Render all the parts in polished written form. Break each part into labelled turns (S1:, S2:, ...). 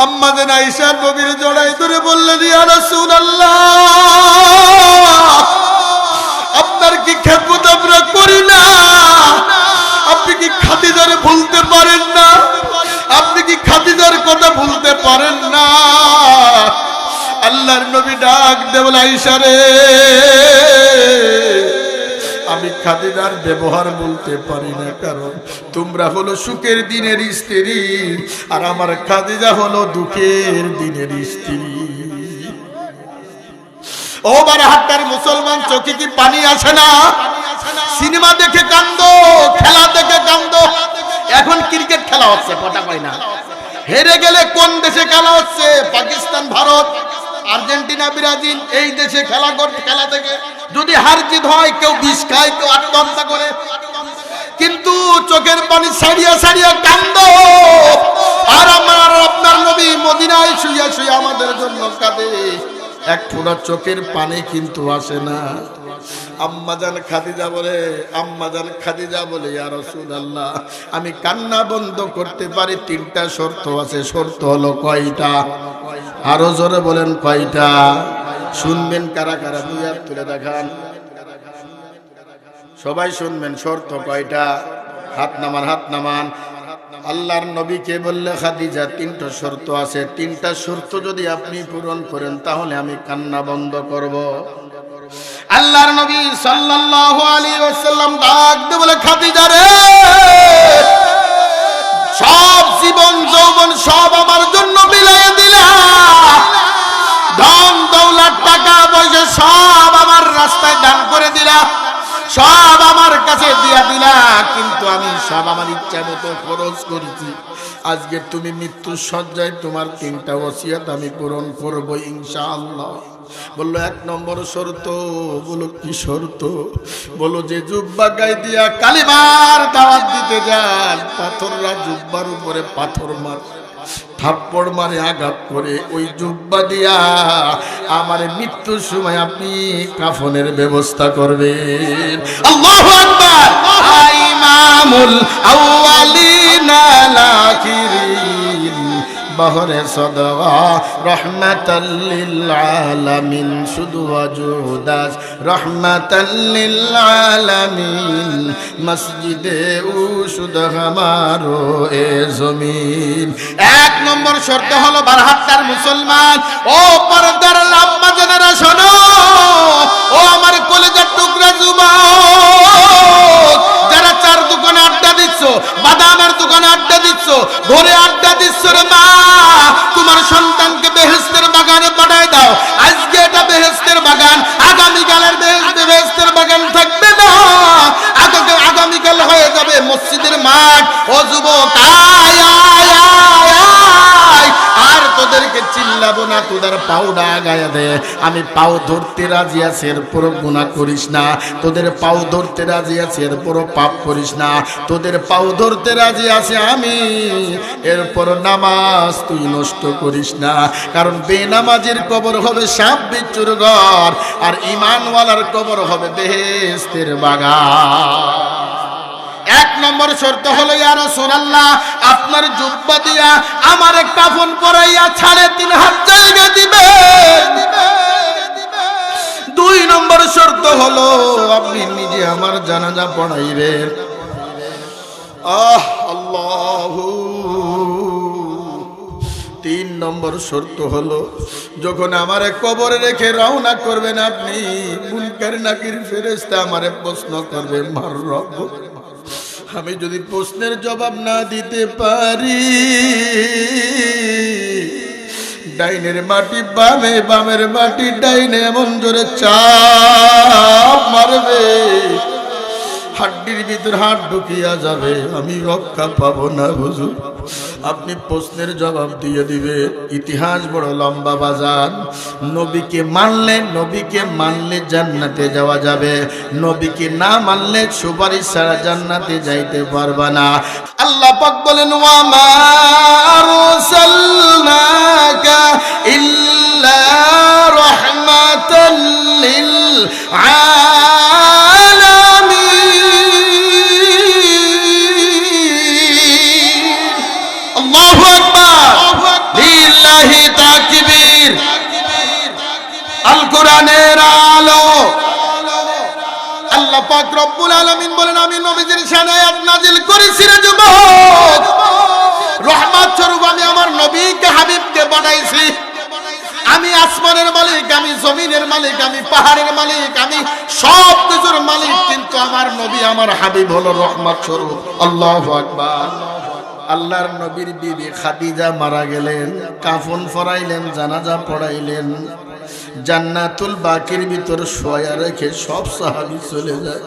S1: আম্মা জান আয়েশা নবীর জড়াই ধরে বললেন, ইয়া রাসূলুল্লাহ, আপনার কি খেদমত আমরা করি না? আপনি কি খাদিজার ভুলতে পারেন না? আপনি কি খাদিজার কথা ভুলতে পারেন না? আল্লাহর নবী ডাক দিয়ে বলে, আয়েশা রে, আমি খাদিজার ব্যবহার বলতে পারি না, কারণ তোমরা হলো সুখের দিনের স্ত্রী আর আমার খাদিজা হলো দুঃখের দিনের স্ত্রী। ও বারহাট্টার মুসলমান, চোখে কি পানি আসে না? সিনেমা দেখে কান্দো, খেলা দেখে কান্দো। এখন ক্রিকেট খেলা হচ্ছে, কথা কয় না। হেরে গেলে কোন দেশে খেলা হচ্ছে? পাকিস্তান, ভারত, আর্জেন্টিনা, ব্রাজিল, এই দেশে খেলা করতে, খেলা থেকে যদি হার জিত হয়, কেউ বিষ খায়, কেউ আত্মহত্যা করে, কিন্তু চোখের পানি সারিয়া সারিয়া কান্দো। আর আমার আপনার নবী মদিনায় শুইয়া শুইয়া আমাদের জন্য কাঁদে, এক ফোঁটা চোখের পানি কিন্তু আসে না। আম্মাজান খাদিজা বলে, আম্মাজান খাদিজা বলে, ইয়া রাসূলুল্লাহ, আমি কান্না বন্ধ করতে পারি, তিনটা শর্ত আছে। শর্ত হলো কয়টা? আরো জোরে বলেন কয়টা? শুনবেন কারা কারা? দুই হাত তুলে দেখান, সবাই শুনবেন। শর্ত কয়টা? হাত নামান, হাত নামান। আল্লাহর নবীকে বললে, খাদিজা, তিনটা শর্ত আছে, তিনটা শর্ত যদি আপনি পূরণ করেন তাহলে আমি কান্না বন্ধ করব। আল্লাহর নবী সাল্লাল্লাহু আলাইহি ওয়াসাল্লাম ডাক দিয়ে বলে, খাদিজা রে, সব জীবন যৌবন সব আমার জন্য বিলাইয়া দিলা, ধন দৌলত টাকা পয়সা সব আমার রাস্তায় দান করে দিলা, সব আমার কাছে দিয়া দিলা, কিন্তু আমি সব আমার ইচ্ছা মতো খরচ করেছি। আজকে তুমি মৃত্যুর শয্যায়, তোমার তিনটা ওসিয়ত আমি পূরণ করবো ইনশাআল্লাহ। বললো, এক নম্বর শর্ত। বলো কি শর্ত? বলো, যে জুব্বা গায়ে দিয়া কালিমার দাওয়াত দিতে যান, পাথররা জুব্বার উপরে পাথর মার, থাপ্পড় মারে, আঘাত করে, ওই জুব্বা দিয়া আমার মৃত্যুর সময় আপনি কাফনের ব্যবস্থা করবেন। আল্লাহু আকবার। ইমামুল আউয়ালিনা আখিরিন বহরে সদওয়া রহমাতাল লিল আলামিন, শুধু ওয়াজুদাস রহমাতাল লিল আলামিন, মসজিদে উশুদ হামারো এ জমিন। এক নম্বর শর্ত হলো, বারহাট্টার মুসলমান, ও পর্দার আম্মা জানেরা শোনো, ও আমার কলেজের টুকরা যুবক, যারা চার দোকানে আড্ডা দিচ্ছ, বাদামের দোকানে আড্ডা দিচ্ছ, ঘরে আড্ডা দিচ্ছ রে মা, তোমার সন্তানকে বেহেশতের বাগানে পাঠায় দাও। আজকে এটা বেহেশতের বাগান, আগামীকালের বেহেশতের বাগান থাকবে না, আগামীকাল হয়ে যাবে মসজিদের মাঠ। ও যুবক, আয় আয় আয় আয়, আর তোদেরকে চিল্লাবো না, তোদের পাউডা গায়ে দে। আমি পাও ধরতে রাজি আছি, এরপর গুনাহ করিস না। তোদের পাও ধরতে রাজি আছি, এরপর পাপ করিস না। তোদের পাও ধরতে রাজি আছি আমি, এরপর নামাজ তুই নষ্ট করিস না। কারণ বেনামাজির কবর হবে সাপ বিচ্ছুর ঘর, আর ঈমানওয়ালার কবর হবে বেহেশতের বাগান। এক নম্বর শর্ত হলো, ইয়া রাসূলুল্লাহ, আপনার জুব্বা দিয়া আমার কাফন পরাইয়া 3.5 হাত জায়গা দিবেন। দুই নম্বর শর্ত হলো, আপনি নিজে আমার জানাজা পড়াইবেন। আল্লাহু। তিন নম্বর শর্ত হলো, যখন আমারে কবরে রেখে রওনা করবেন আপনি, মুনকার নাকির ফেরেশতা আমারে প্রশ্ন করবে, মার রব, আমি যদি প্রশ্নের জবাব না দিতে পারি, ডাইনের মাটি বামে, বামের মাটি ডাইনে এমন জোরে চাপ মারবে, হাড্ডির ভিতর হাত ঢুকিয়া যাবে, আমি রক্ষা পাবো না হুজুর। আপনি প্রশ্নের জবাব দিয়ে দিবে। ইতিহাস বড় লম্বা বাজান। নবীকে মানলে জান্নাতে যাওয়া যাবে, নবীকে না মানলে সুপারিশ ছাড়া জান্নাতে যাইতে পারবা না। আল্লাহ পাক বলেন, ওয়া মা আরসালনাকা ইল্লা রাহমাতাল লিল আলামিন। আল্লাহু আকবার। লিল কোরআনের আলো। আল্লাহ পাক রব্বুল আলামিন বলেন, আমি নবীজির শানে আয়াত নাজিল করেছি রে যুবক, রহমত স্বরূপ আমি আমার নবীকে হাবিবকে পাঠাইছি। আমি আসমানের মালিক, আমি জমিনের মালিক, আমি পাহাড়ের মালিক, আমি সব কিছুর মালিক, কিন্তু আমার নবী আমার হাবিব হলো রহমত স্বরূপ। আল্লাহু আকবার। আল্লাহর নবীর বিবি খাদিজা মারা গেলেন, কাফন পরাইলেন, জানাজা পড়াইলেন, জান্নাতুল বাকির ভিতর শোয়া রেখে সব সাহাবী চলে যায়।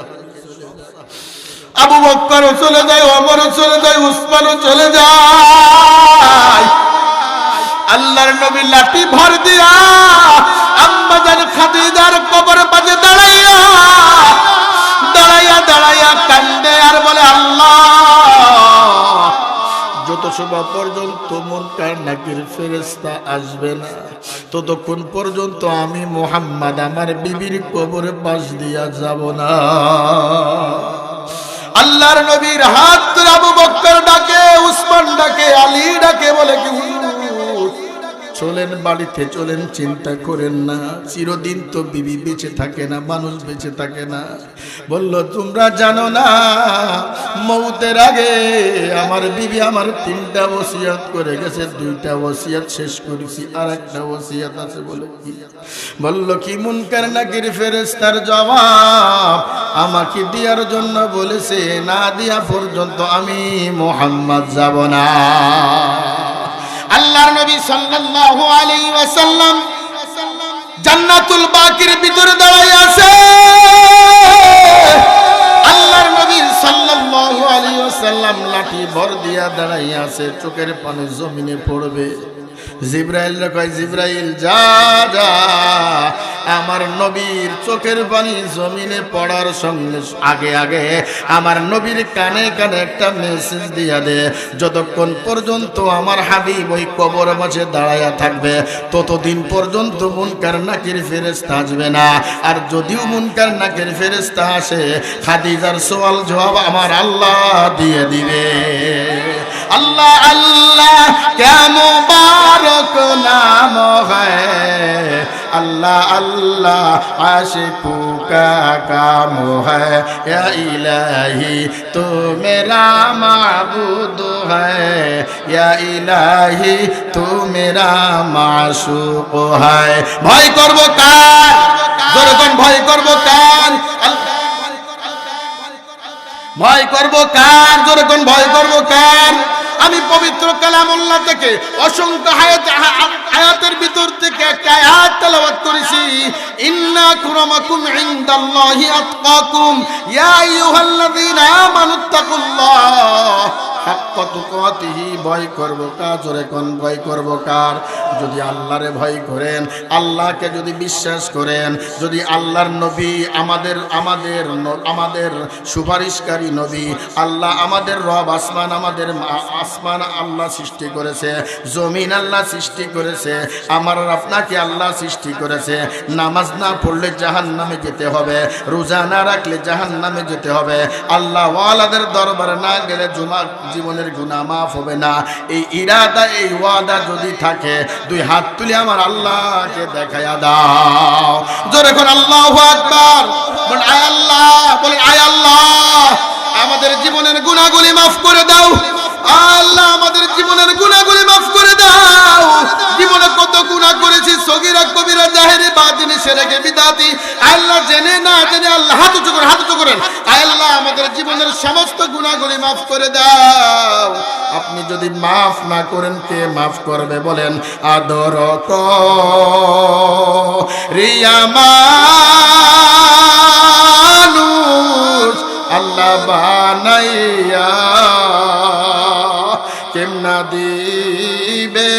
S1: আবু বকরও চলে যায়, ওমরও চলে যায়, উসমানও চলে যায়। আল্লাহর নবী লাঠি ভর দিয়া আম্মা জান খাদিজার কবর পাশে দাঁড়াইয়া দাঁড়াইয়া দাঁড়াইয়া কান্দে আর বলে, আল্লাহ, যত সময় পর্যন্ত মুনকার নাকির ফেরেশতা আসবে না, ততক্ষণ পর্যন্ত আমি মুহাম্মদ আমার বিবির কবরে পাশ দিয়া যাব না। আল্লাহর নবীর হাত ধরে আবু বকর ডাকে, উসমান ডাকে, আলী ডাকে, বলে কি চলেন বাড়িতে চলেন, চিন্তা করেন না, চিরদিন তো বিবি বেঁচে থাকে না, মানুষ বেঁচে থাকে না। বলল, তোমরা জানো না মৌতের আগে আমার বিবি আমার 3টা ওসিয়ত করে গেছে, 2টা ওসিয়ত শেষ করেছি, আর একটা ওসিয়ত আছে। বলে কি? বলল কি? মুনকার নাকির ফেরেশতার জবাব আমাকে দেওয়ার জন্য বলেছে, না দিয়া পর্যন্ত আমি মুহাম্মদ যাব না। আল্লাহর নবী সাল্লাল্লাহু আলাইহি ওয়াসাল্লাম জান্নাতুল বাকির ভিতরে দাঁড়ায় আছে। আল্লাহর নবী সাল্লাল্লাহু আলাইহি ওয়াসাল্লাম লাঠি ভর দিয়া দাঁড়ায় আছে, চোখের পানি জমিনে পড়বে। জিবরাইল কয়, জিবরাইল যা যা, আমার নবীর চোখের পানি জমিনে পড়ার সঙ্গে আগে আগে আমার নবীর কানে কানে একটা মেসেজ দিয়া দে, যতক্ষণ পর্যন্ত আমার হাবিব ওই কবর মাঝে দাঁড়ায়া থাকবে ততদিন পর্যন্ত মুনকার নাকির ফেরেশতা আসবে না। আর যদিও মুনকার নাকির ফেরেশতা আসে, খাদিজার সওয়াল জবাব আমার আল্লাহ দিয়ে দিবে। আল্লাহ আল্লাহ ক্যা মুবারক নাম হ্যায়, अल्लाह अल्लाह आशिकों का काम है, या इलाही तो मेरा माबूद है, या इलाही तो मेरा माशूक है। भय करबो कार, যখন ভয় করবো কার, ভয় করবো কার, যখন ভয় করবো কার। আমি পবিত্র কালামুল্লাহ থেকে অসংখ্য আয়াতের ভিতর থেকে একটা আয়াত তেলাওয়াত করেছি, ইন্না আক্রামাকুম ইনদাল্লাহি আতকাকুম ইয়া আইয়ুহাল্লাযীনা আমানুত্তাকুল্লাহ হাক্কা তুকাতিহি। ভয় করব কার? জোরে কোন ভয় করব কার? যদি আল্লাহরে ভয় করেন, আল্লাহকে যদি বিশ্বাস করেন, যদি আল্লাহর নবী আমাদের আমাদের আমাদের সুপারিশকারী নবী, আল্লাহ আমাদের রব, আসমান আমাদের আসমান আল্লাহ সৃষ্টি করেছে, জমিন আল্লাহ সৃষ্টি করেছে, আমার আপনাকে আল্লাহ সৃষ্টি করেছে। নামাজ না পড়লে জাহান্নামে যেতে হবে, রোজা না রাখলে জাহান্নামে যেতে হবে, আল্লাহ ওয়ালাদের দরবারে না গেলে জীবনের গুনাহ মাফ হবে না। এই ইরাদা, এই ওয়াদা যদি থাকে, 2 হাত তুলে আমার আল্লাহকে দেখায়া দাও। জোরে করে আল্লাহু আকবার বলেন, আয় আল্লাহ, বলেন আয় আল্লাহ, আমাদের জীবনের গুনাহগুলি মাফ করে দাও। আল্লাহ আমাদের জীবনের গুনাহগুলি মাফ করে দাও। জীবনে কত গুনাহ করেছি, সগীরা কবিরা জাহেরি বাতিনি শিরকে বিদাতি, আল্লাহ জেনে না জেনে, আল্লাহ হাত উঁচু করেন, হাত উঁচু করেন, আল্লাহ আমাদের জীবনের সমস্ত গুনাহগুলি মাফ করে দাও। আপনি যদি মাফ না করেন, কে মাফ করবে? বলেন, আদর রিয়া মানুষ আল্লাহ বানাইয়া কেমনা দিবেন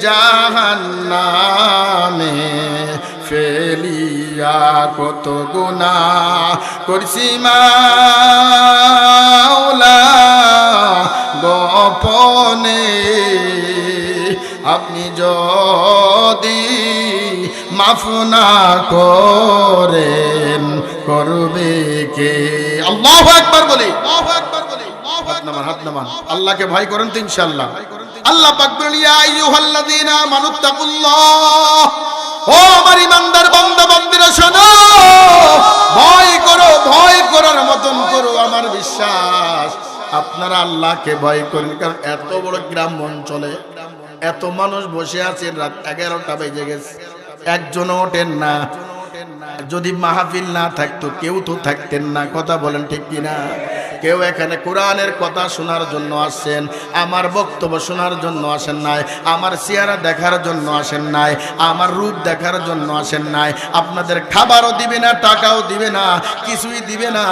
S1: জাহান্নামে ফেলিয়া, কত গুনাহ করছি মাওলা গোপনে, আপনি যদি মাফ না করেন করবে কে? আল্লাহু আকবার বলি, আল্লাহু আকবার বলি, হাত নামান, হাত নামান। আল্লাহকে ভয় করেন তো ইনশাআল্লাহ। আল্লাহ পাক বলেন, ইয়া আইয়ুহাল্লাযীনা আমানুত্তাকুল্লাহ ও আমার ইমানদার বান্দা বান্দীরা শোনো, ভয় করো, ভয় করার মতন করো। আমার বিশ্বাস আপনারা আল্লাহকে ভয় করেন, কারণ এত বড় গ্রাম অঞ্চলে এত মানুষ বসে আছেন, রাত 11টা বেজে গেছে, একজনও ওঠেন না। যদি মাহফিল না থাকতো কেউ তো থাকতেন না, কথা বলেন ঠিক কিনা? কেউ এখানে কোরআনের কথা শোনার জন্য আসছেন, আমার বক্তব্য শোনার জন্য আসেন নাই, আমার চেহারা দেখার জন্য আসেন নাই, আমার রূপ দেখার জন্য আসেন নাই। আপনাদের খাবারও দিবে না, টাকাও দিবে না, কিছুই দিবে না,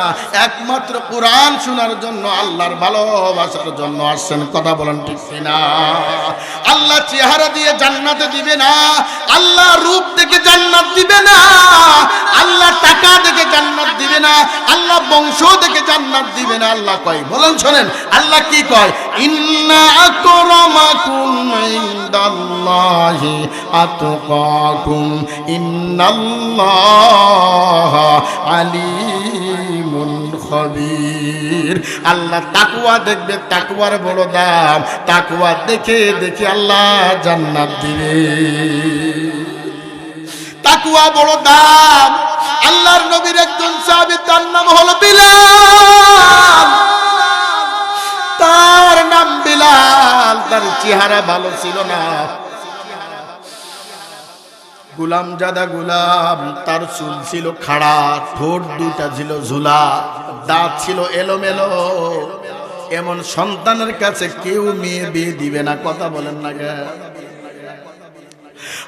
S1: একমাত্র কোরআন শোনার জন্য, আল্লাহর ভালোবাসার জন্য আসছেন, কথা বলেন ঠিক কিনা? আল্লাহ চেহারা দিয়ে জান্নাতে দিবে না, আল্লাহ রূপ দেখে জান্নাত দিবে না, আল্লাহ টাকা দেখে জান্নাত দিবে না, আল্লাহ বংশ দেখে জান্নাত দিবে না। আল্লাহ কয়, বলেন শোনেন, আল্লাহ কি কয়? ইন্না আকরামাকুম ইনদাল্লাহি আতকাকুম ইন্নাল্লাহা আলিমুন খবীর। আল্লাহ তাকওয়া দেখবে, তাকওয়ার বড় দাম, তাকওয়া দেখে দেখে আল্লাহ জান্নাত দিবে। তাকওয়া বড় দাম। আল্লাহর নবীর একজন সাহাবী, তার নাম হলো বিলাল, তার নাম বিলাল। তার চেহারা ভালো ছিল না, গোলাম জাদা গোলাম। তার চুল ছিল খাড়া, ঠোঁট দুটা ছিল ঝুলা, দাঁত ছিল এলোমেলো। এমন সন্তানের কাছে কেউ মেয়ে বিয়ে দিবে না, কথা বলেন না গে?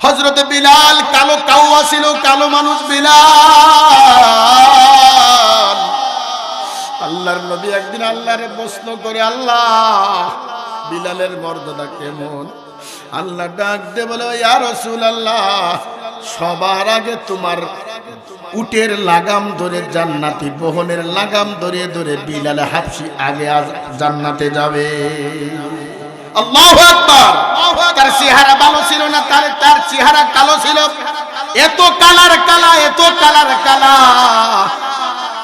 S1: হযরতে বিলাল কালো কাওয়া ছিল, কালো মানুষ বিলাল। আল্লাহর নবী একদিন আল্লাহরে প্রশ্ন করে, আল্লাহ বিলালের মর্যাদা কেমন? আল্লাহ ডাক দে বলে, ইয়া রাসূলুল্লাহ, সবার আগে তোমার উটের লাগাম ধরে জান্নাতি বহনের লাগাম ধরে ধরে বিলাল হাবশী আগে জান্নাতে যাবে। আল্লাহু আকবার। তার চেহারা ভালো ছিল না, তার চেহারা কালো ছিল, এত কালার কালা, এত কালার কালা।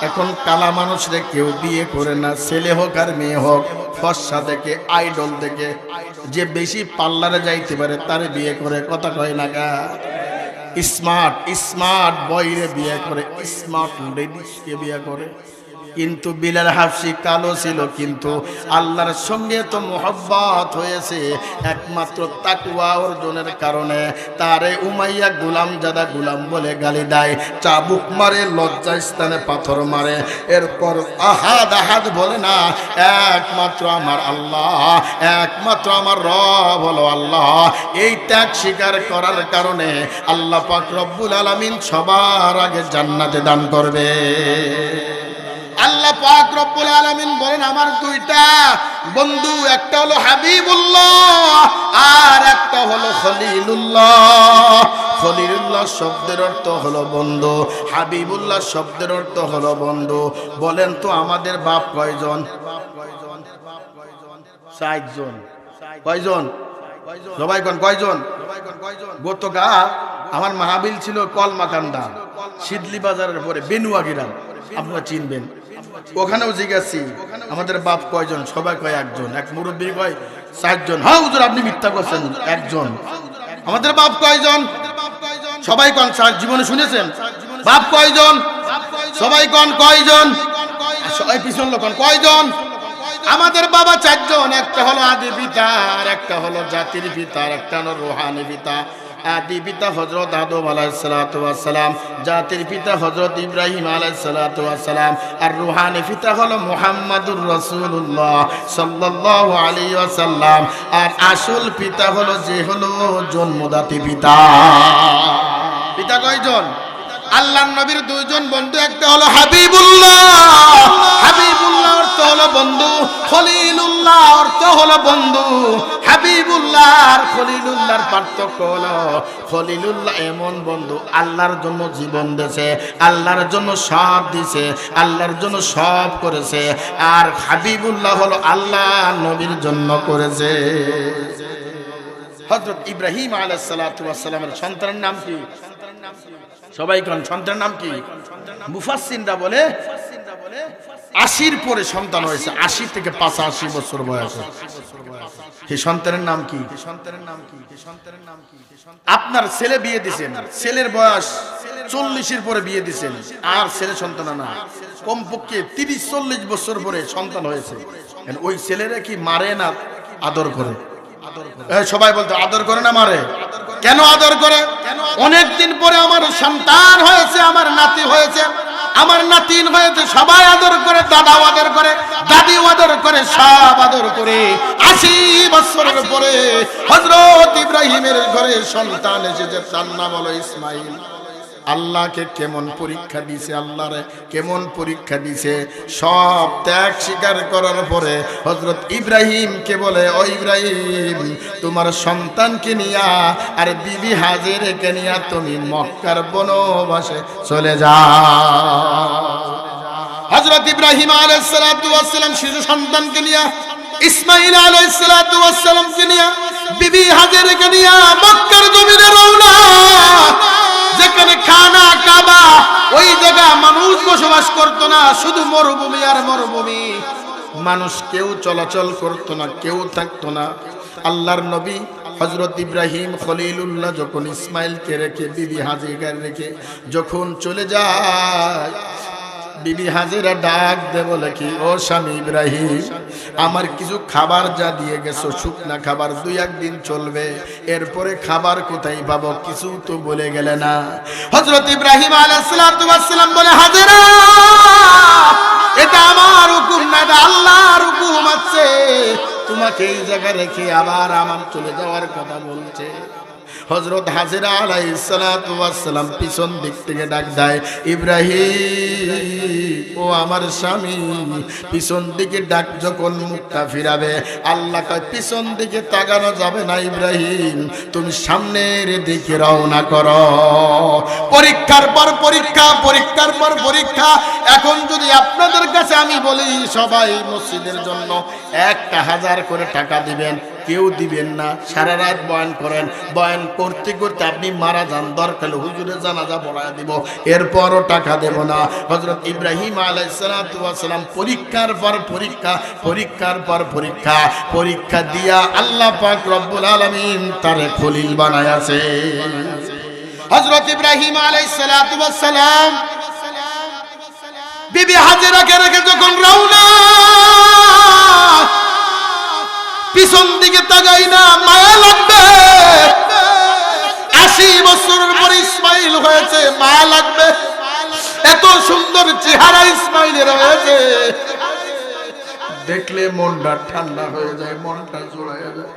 S1: এখন কালা মানুষরে কেউ বিয়ে করে না, ছেলে হোক আর মেয়ে হোক, ফর্সা দেখে, আইডল দেখে, যে বেশি পার্লারে যাইতে পারে তারে বিয়ে করে, কথা কয় না গা? স্মার্ট স্মার্ট বয়রে বিয়ে করে, স্মার্ট লেডিসকে বিয়ে করে। কিন্তু বিলাল হাবশী কালো ছিল, কিন্তু আল্লাহর সঙ্গে তো মোহব্বত হয়েছে একমাত্র তাকওয়া অর্জনের কারণে। তারে উমাইয়া গোলাম জাদা গোলাম বলে গালি দেয়, চাবুক মারে, লজ্জা স্থানে পাথর মারে, এরপর আহাদ আহাদ বলে না, একমাত্র আমার আল্লাহ, একমাত্র আমার রব হলো আল্লাহ। এই ত্যাগ স্বীকার করার কারণে আল্লাহ পাক রব্বুল আলামিন সবার আগে জান্নাতে দান করবে। আল্লাহ পাক রব্বুল আলামিন বলেন, আমার দুইটা বন্ধু, একটা হলো হাবিবুল্লাহ আর একটা হলো খলিলুল্লাহ। খলিলুল্লাহ শব্দের অর্থ হলো বন্ধু, হাবিবুল্লাহ শব্দের অর্থ হলো বন্ধু। বলেন তো আমাদের বাপ কয়জন? 60 জন। কয়জন? সবাই কোন কয়জন? গতকাল আমার মাহফিল ছিল কলমাকান্দা, সিদলি বাজারের পরে বেনুয়া গ্রাম, আপনারা চিনবেন। ওখানেও জিজ্ঞাসি আমাদের বাপ কয়জন? সবাই কয় একজন। এক মুরব্বী কয় 60 জন। হ্যাঁ হুজুর, আপনি মিথ্যা করছেন, একজন। আমাদের বাপ কয়জন? সবাই কোন? জীবনে শুনেছেন বাপ কয়জন? সবাই কোন কয়জন? সবাই পিছন লোক কয়জন? আমাদের বাবা 4 জন। একটা হলো আদি পিতা, আর একটা হলো জাতির পিতা, আর একটা হলো রূহানি পিতা। আদি পিতা হযরত আদম আলাইহিস সালাতু ওয়াস সালাম, জাতির পিতা হযরত ইব্রাহিম আলাইহিস সালাতু ওয়াস সালাম, আর রূহানি পিতা হলো মুহাম্মাদুর রাসূলুল্লাহ সাল্লাল্লাহু আলাইহি ওয়াসাল্লাম। আর আসল পিতা হলো যে হলো জন্মদাতা পিতা। পিতা কয়জন? আল্লাহর নবীর 2 জন বন্ধু, একটা হলো হাবিবুল্লাহ, হাবিবুল্লাহ অর্থ হলো বন্ধু, খলিলুল্লাহ অর্থ হলো বন্ধু। হাবিবুল্লাহ আর খলিলুল্লাহর পার্থক্য হলো, খলিলুল্লাহ এমন বন্ধু আল্লাহর জন্য জীবন দিয়েছে, আল্লাহর জন্য সব দিয়েছে, আল্লাহর জন্য সব করেছে। আর হাবিবুল্লাহ হলো আল্লাহ নবীর জন্য করেছে। হযরত ইব্রাহিম আলাইহিস সালাতু ওয়াস সালামের সন্তানের নাম কি? সবাই কোন? সন্তানের নাম কি? মুফাসসিররা বলে 80 পরে সন্তান হয়েছে, 80 থেকে 85 বছর বয়সে। এই সন্তানের নাম কি? আপনার ছেলে বিয়ে দিছেন, ছেলের বয়স 40-এর পরে বিয়ে দিছেন, আর ছেলে সন্তান না, কমপক্ষে 30-40 বছর পরে সন্তান হয়েছে। ওই ছেলেরা কি মারে না আদর করে? সবাই বলতো আদর করে না মারে? কেন আদর করে? অনেকদিন পরে আমার সন্তান হয়েছে, আমার নাতি হয়েছে, আমার নাতিন হয়েছে, সবাই আদর করে, দাদাও আদর করে, দাদিও আদর করে, সব আদর করে 80 বছরের পরে হযরত ইব্রাহিমের ঘরে সন্তান এসেছে, তার নাম হলো ইসমাইল। আল্লাহকে কেমন পরীক্ষা দিছে, আল্লাহরে কেমন পরীক্ষা দিছে। সব ত্যাগ স্বীকার করার পরে হযরত ইব্রাহিমকে বলে, ও ইব্রাহিম, তোমার সন্তানকে নিয়া আর বিবি হাজেরাকে নিয়া তুমি মক্কার বনবাসে চলে যাও। হযরত ইব্রাহিম আলাইহিস সালাতু ওয়াস সালাম শিশু সন্তানকে নিয়া, ইসমাইল আলাইহিস সালাতু ওয়াস সালামকে নিয়া, বিবি হাজেরাকে নিয়া মক্কার জমিনে রওনা। যেখানে খানা কাবা, ওই জায়গা মানুষ বসবাস করতো না, শুধু মরুভূমি আর মরুভূমি, মানুষ কেউ চলাচল করতো না, কেউ থাকতো না। আল্লাহর নবী হযরত ইব্রাহিম খলিলুল্লাহ যখন ইসমাইলকে রেখে, বিবি হাজেরাকে রেখে যখন চলে যায়, বিবি হাজেরা ডাক দে বলে কি, ও স্বামী ইব্রাহিম, আমার কিছু খাবার যা দিয়ে গেছো, শুকনা খাবার 2-1 দিন চলবে, এরপরে খাবার কোথায় পাবো? কিছু তো বলে গেলে না। হযরত ইব্রাহিম আলাইহিস সালাতু ওয়াস সালাম বলে, হাজেরা, এটা আমার হুকুম না, এটা আল্লাহর হুকুম আছে, তোমাকে এই জায়গায় রেখে আবার আমার চলে যাওয়ার কথা বলছে। হযরত হাজেরা আলাইহিস সালাতু ওয়াস সালাম পিছন দিক থেকে ডাক দেয়, ইব্রাহিম, ও আমার স্বামী। পিছন দিকে ডাক যখন মুখটা ফিরাবে, আল্লাহ কয়, পিছন দিকে তাকানো যাবে না ইব্রাহিম, তুমি সামনের দিকে রওনা করো। পরীক্ষার পর পরীক্ষা, পরীক্ষার পর পরীক্ষা। এখন যদি আপনাদের কাছে আমি বলি, সবাই মসজিদের জন্য 1000 করে টাকা দিবেন, কেউ দিবেন না। সারা রাত বয়ান করেন, বয়ান করতে করতে আপনি মারা যান, দরকার হলে হুজুরের জানাজা পড়ায় দিব, এরপরও টাকা দেব না। হযরত ইব্রাহিম আলাইহিস সালাতু ওয়াস সালাম পরীক্ষার পর পরীক্ষা, পরীক্ষার পর পরীক্ষা, পরীক্ষা দিয়া আল্লাহ পাক রব্বুল আলামিন তারে খলিল বানায়াছে। হযরত ইব্রাহিম আলাইহিস সালাতু ওয়াস সালাম বিবি হাজেরাকে রেখে যখন রওনা, পিছন দিকে তাকাই না, মায়া লাগবে। 80 বছরের পর ইসমাইল হয়েছে, মায়া লাগবে। এত সুন্দর চেহারা ইসমাইলের হয়েছে, দেখলে মনটা ঠান্ডা হয়ে যায়, মনটা জোড়ায় যায়।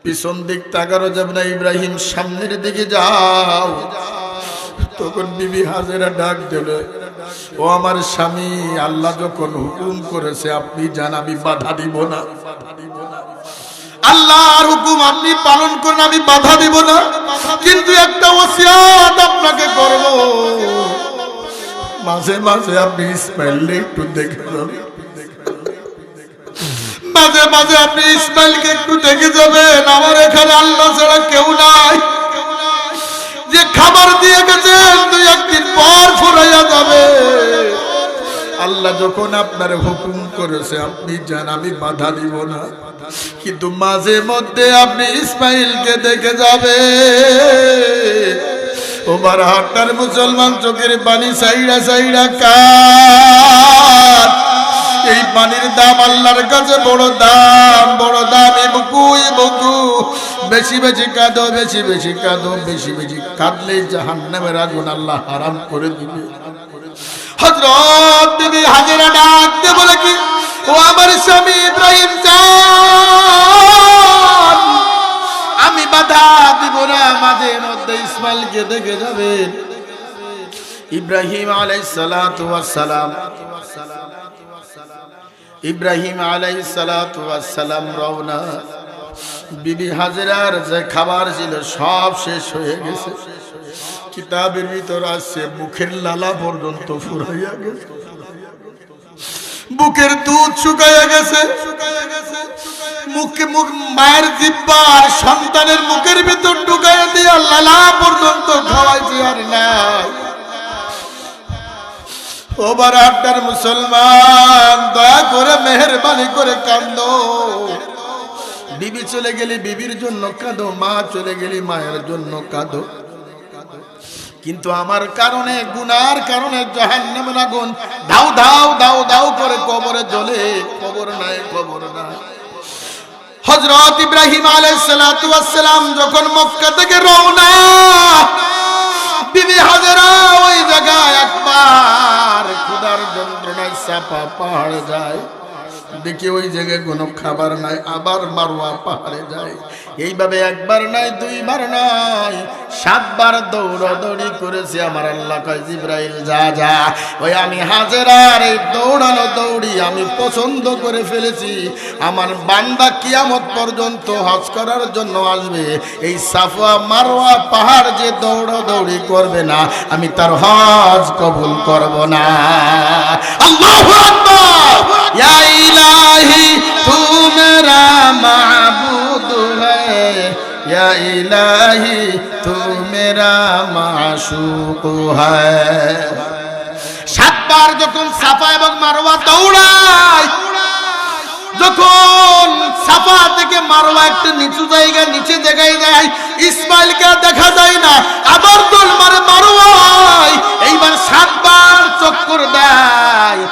S1: পিছন দিক তাকানো যাবে না, ইব্রাহিম সামনের দিকে যাও। তখন বিবি হাজেরা ডাক দিল, ও আমার স্বামী, আল্লাহ যখন হুকুম করেছে আপনি জান, আমি বাধা দিব না। আল্লাহর হুকুম আপনি পালন করেন, আমি বাধা দিব না, কিন্তু একটা ওসিয়ত আপনাকে করব, মাঝে মাঝে আপনি ইসমাইলকে একটু দেখে যাবেন, মাঝে মাঝে আপনি ইসমাইলকে একটু দেখে যাবেন। আমার এখানে আল্লাহ ছাড়া কেউ নাই, যে খাবার দিয়ে গেছেন 2-1 দিন পর ফুরাইয়া যাবে। আল্লাহ যখন আপনার হুকুম করেছে আপনি যান, আমি বাধা দিব না, কিন্তু মাঝে মধ্যে আপনি ইসমাইলকে দেখে যাবে। ওবার হাট্টার মুসলমান চোখের পানি সাইড়া সাইড়া কার, এই পানির দাম আল্লাহর কাছে বড় দাম, বড় দাম। এ বুকু বেশি বেশি কাঁদো, বেশি বেশি কাঁদো, বেশি বেশি কাঁদলে জাহান্নামের আগুন আল্লাহ হারাম করে দিবে। হযরত বিবি হাজেরা ডাকতে বলে কি, ও আমার স্বামী ইব্রাহিম যান, আমি বাধা দিব না, মাঝে মধ্যে ইসমাইলকে দেখে যাবেন। ইব্রাহিম আলাইহিস সালাতু ওয়াস সালাম, ইব্রাহিম আলাইহিস সালাতু ওয়াস সালাম রওনা। বিবি হাজেরার যে খাবার ছিল সব শেষ হয়ে গেছে। কিতাবের ভিতর আছে মুখের লালা পর্যন্ত ফুরাইয়া গেছে, বুকের দুধ শুকাইয়া গেছে, মুখে মুখ মায়ের জিহ্বা সন্তানের মুখের ভিতর ঢুকাইয়া দিয়া লালা পর্যন্ত খাওয়াইছে আর নাই। ও বারাহাট্টার মুসলমান, দয়া করে মেহেরবানি করে কাঁদো। বিবি চলে গেলে বিবির জন্য কাঁদো, মা চলে গেলে মায়ের জন্য কাঁদো। কিন্তু আমার কারণে, গুনার কারণে জাহান্নামের আগুন দাউ দাউ দাউ দাউ করে কবরে জ্বলে, খবর নাই খবর নাই। হযরত ইব্রাহিম আলাইহিস সালাতু ওয়াস সালাম যখন মক্কা থেকে রওনা, বিবি হাজেরা ওই জায়গায় একবার ক্ষুধার যন্ত্রণায় চাপা পাহাড়ে যায়, দেখি ওই জায়গায় কোনো খাবার নাই, আবার মারওয়া পাহাড়ে যায়। এইভাবে একবার নাই, দুইবার নাই, 7 বার দৌড়াদৌড়ি করেছে। আমার আল্লাহ কয়, জিবরাইল যা যা, ওই আমি হাজেরার এই দৌড়ানো দৌড়ি আমি পছন্দ করে ফেলেছি। আমার বান্দা কিয়ামত পর্যন্ত হজ করার জন্য আসবে, এই সাফা মারওয়া পাহাড় যে দৌড়াদৌড়ি করবে না, আমি তার হজ কবুল করব না। আল্লাহু আকবার। ইয়া ইলাহি তু মেরা মাবুদ হ্যায়, ইয়া ইলাহি তু মেরা মাশুক হ্যায়। 7 বার যখন সাফা এবং মারওয়া দৌড়ায়, যখন সাফা থেকে মারওয়া একটা নিচু জায়গা, নিচে জায়গায় যায়, ইসমাইলকে দেখা যায় না, আবার দৌড় মারে মারওয়ায়। এইবার 7 বার চক্কর দেয়।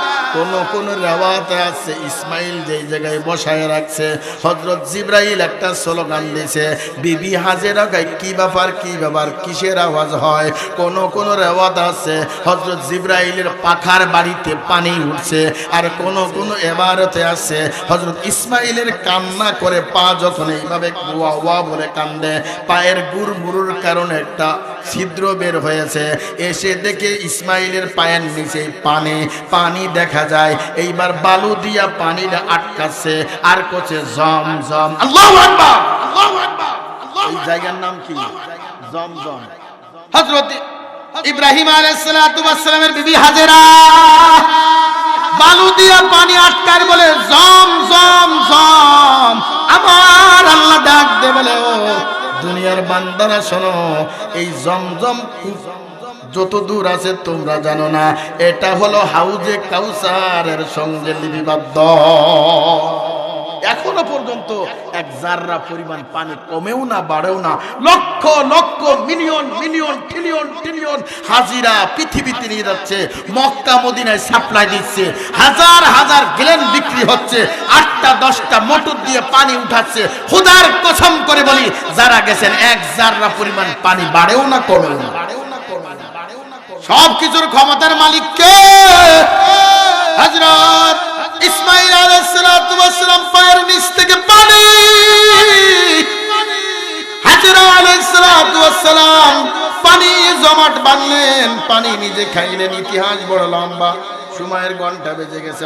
S1: কোন রেওয়াতে আছে ইসমাইল যেই জায়গায় বসায় রাখছে, হযরত জিবরাইল একটা স্লোগান দিয়েছে, বিবি হাজেরা গায় কি ব্যাপার কি ব্যাপার, কিসের আওয়াজ হয়? কোন রেওয়াত আছে হযরত জিবরাইলের পাখার বাড়িতে পানি উঠছে, আর কোন এবারতে আছে হযরত ইসমাইলের কান্না করে পা যখন এইভাবে ওয়া ওয়া বলে কান্দে, পায়ের গুড়মুড়ুর কারণে একটা ছিদ্র বের হয়েছে, এসে দেখে ইসমাইলের পায়ের নিচে পানি দেখা যায়। এইবার বালু দিয়া পানিটা আটকাচ্ছে, আর কোচে জমজম। আল্লাহু আকবার, আল্লাহু আকবার। এই জায়গার নাম কি? জমজম। হযরত ইব্রাহিম আলাইহিস সালাতু ওয়াস সালামের বিবি হাজেরা বালু দিয়া পানি আটকার বলে জমজম জম। আমার আল্লাহ ডাক দে বলে, ও দুনিয়ার বান্দারা শোনো, এই জমজম যত দূর আছে তোমরা জানো না, এটা হলো হাউজে কাউসারের সঙ্গে লিপিবদ্ধ। এখনো পর্যন্ত 1 জাররা পরিমাণ পানি কমেও না বাড়েও না। Lakh lakh million million trillion trillion হাজিরা পৃথিবীতে নিয়ে যাচ্ছে, মক্কা মদিনায় সাপ্লাই দিচ্ছে, হাজার হাজার গ্যালন বিক্রি হচ্ছে, 8টা 10টা মোটর দিয়ে পানি উঠাচ্ছে। খোদার কসম করে বলি, যারা গেছেন 1 জাররা পরিমাণ পানি বাড়েও না কমেও না। সব কিছুর ক্ষমতার মালিক কে? হযরত ইসমাইল আলাইহিস সালাতু ওয়াস সালাম পায়ের নিচ থেকে পানি, হাজরা আলাইহিস সালাতু ওয়াস সালাম পানি জমাট বাঁধলেন, পানি নিজে খাইলেন। ইতিহাস বড় লম্বা, সময়ের ঘন্টা বেজে গেছে।